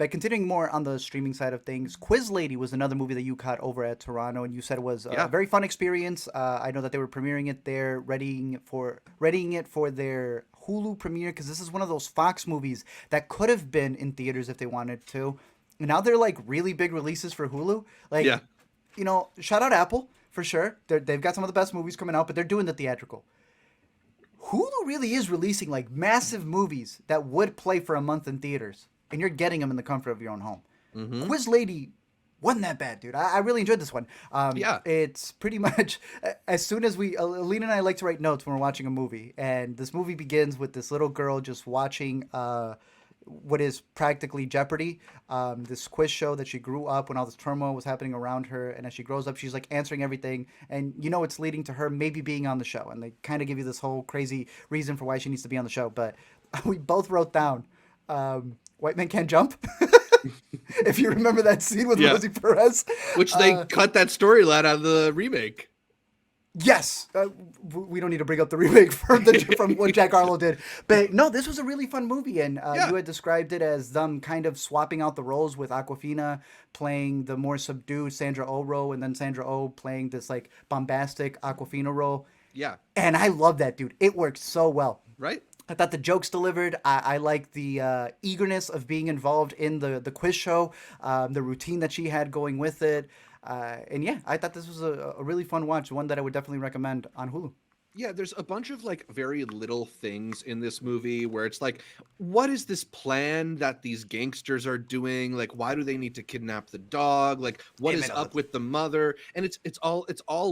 But continuing more on the streaming side of things, Quiz Lady was another movie that you caught over at Toronto, and you said it was a Yeah. very fun experience. I know that they were premiering it there, readying it for their Hulu premiere, because this is one of those Fox movies that could have been in theaters if they wanted to. And now they're like really big releases for Hulu. Like, Yeah. shout out Apple for sure. They've got some of the best movies coming out, but they're doing the theatrical. Hulu really is releasing like massive movies that would play for a month in theaters, and you're getting them in the comfort of your own home. Mm-hmm. Quiz Lady wasn't that bad, dude. I really enjoyed this one. Yeah. It's pretty much as soon as Alina and I like to write notes when we're watching a movie, and this movie begins with this little girl just watching what is practically Jeopardy, this quiz show that she grew up when all this turmoil was happening around her, and as she grows up, she's like answering everything, and it's leading to her maybe being on the show, and they kind of give you this whole crazy reason for why she needs to be on the show. But we both wrote down, "White Men Can't Jump." If you remember that scene with Yeah. Rosie Perez, Which they cut that storyline out of the remake. yes, we don't need to bring up the remake from what Jack Harlow did, but no, this was a really fun movie, and Yeah. you had described it as them kind of swapping out the roles with Aquafina playing the more subdued Sandra Oh role, and then Sandra Oh playing this like bombastic Aquafina role, Yeah. and I love that, dude. It worked so well. Right? I thought the jokes delivered. I like the eagerness of being involved in the quiz show, the routine that she had going with it. And yeah, I thought this was a really fun watch, one that I would definitely recommend on Hulu. Yeah, there's a bunch of like very little things in this movie where it's like, what is this plan that these gangsters are doing? Like, why do they need to kidnap the dog? Like, what is Amen. up with the mother? And it's all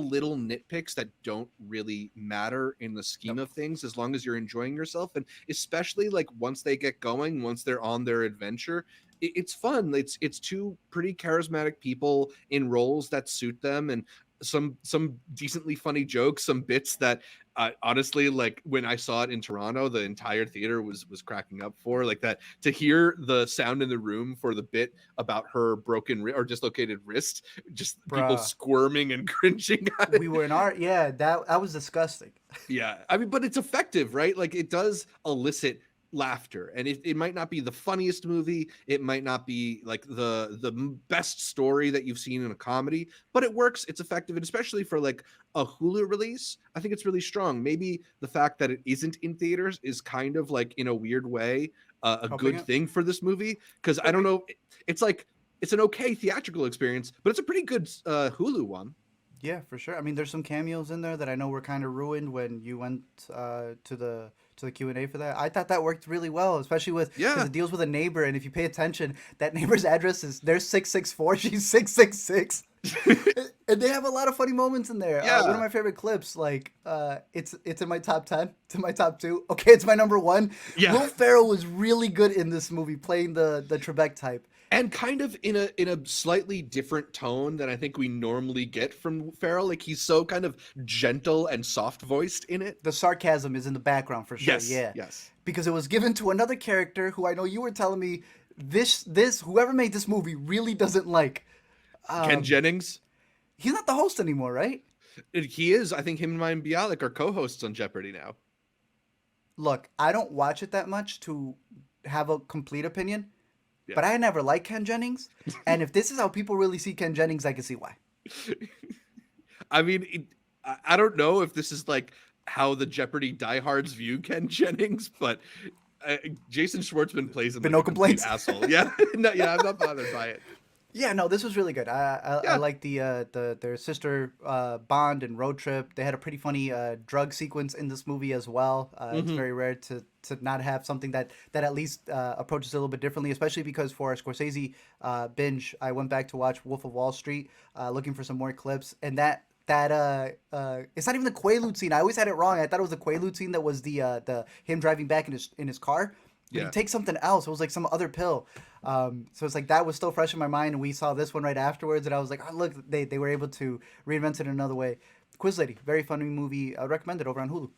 little nitpicks that don't really matter in the scheme Nope. of things as long as you're enjoying yourself. And especially like once they get going, once they're on their adventure, it's fun. It's two pretty charismatic people in roles that suit them, and some decently funny jokes, some bits that honestly, like when I saw it in Toronto, the entire theater was cracking up for, like, that to hear the sound in the room for the bit about her broken or dislocated wrist, just people Bruh. squirming and cringing at We it. were in art. Yeah, that was disgusting. Yeah, I mean, but it's effective, right? Like it does elicit laughter, and it might not be the funniest movie, it might not be like the best story that you've seen in a comedy, but it works, it's effective, and especially for like a Hulu release, I think it's really strong. Maybe the fact that it isn't in theaters is kind of like, in a weird way, a Helping good it. thing for this movie, because I Could don't be. know, it's like it's an okay theatrical experience, but it's a pretty good Hulu one. Yeah, for sure. I mean, there's some cameos in there that I know were kind of ruined when you went to the Q&A for that. I thought that worked really well, especially with because Yeah. it deals with a neighbor, and if you pay attention, that neighbor's address is they're 664, she's 666. And they have a lot of funny moments in there. One of Yeah. my favorite clips, like it's in my top 10, to my top 2. Okay, it's my number 1. Yeah. Will Ferrell was really good in this movie playing the Trebek type. And kind of in a slightly different tone than I think we normally get from Farrell. Like he's so kind of gentle and soft voiced in it. The sarcasm is in the background for sure. Yes, Yeah, yes. because it was given to another character who I know you were telling me this whoever made this movie really doesn't like. Ken Um, Jennings, he's not the host anymore, right? he is. I think him and Ryan Bialik are co-hosts on Jeopardy now. Look, I don't watch it that much to have a complete opinion, Yeah. but I never liked Ken Jennings, and if this is how people really see Ken Jennings, I can see why. I mean, I don't know if this is like how the Jeopardy diehards view Ken Jennings, but Jason Schwartzman plays him But like no a complete complaints. asshole. Yeah, no, yeah, I'm not bothered by it. Yeah, no, this was really good. I Yeah. like their sister bond and road trip. They had a pretty funny drug sequence in this movie as well. It's Hmm. very rare to not have something that at least approaches it a little bit differently, especially because for our Scorsese binge, I went back to watch Wolf of Wall Street, looking for some more clips, and that it's not even the Quaalude scene. I always had it wrong. I thought it was the Quaalude scene that was the him driving back in his car. But he Yeah. takes something else. It was like some other pill. So it's like that was still fresh in my mind, and we saw this one right afterwards, and I was like, oh look, they were able to reinvent it in another way. Quiz Lady, very funny movie. I recommend it over on Hulu.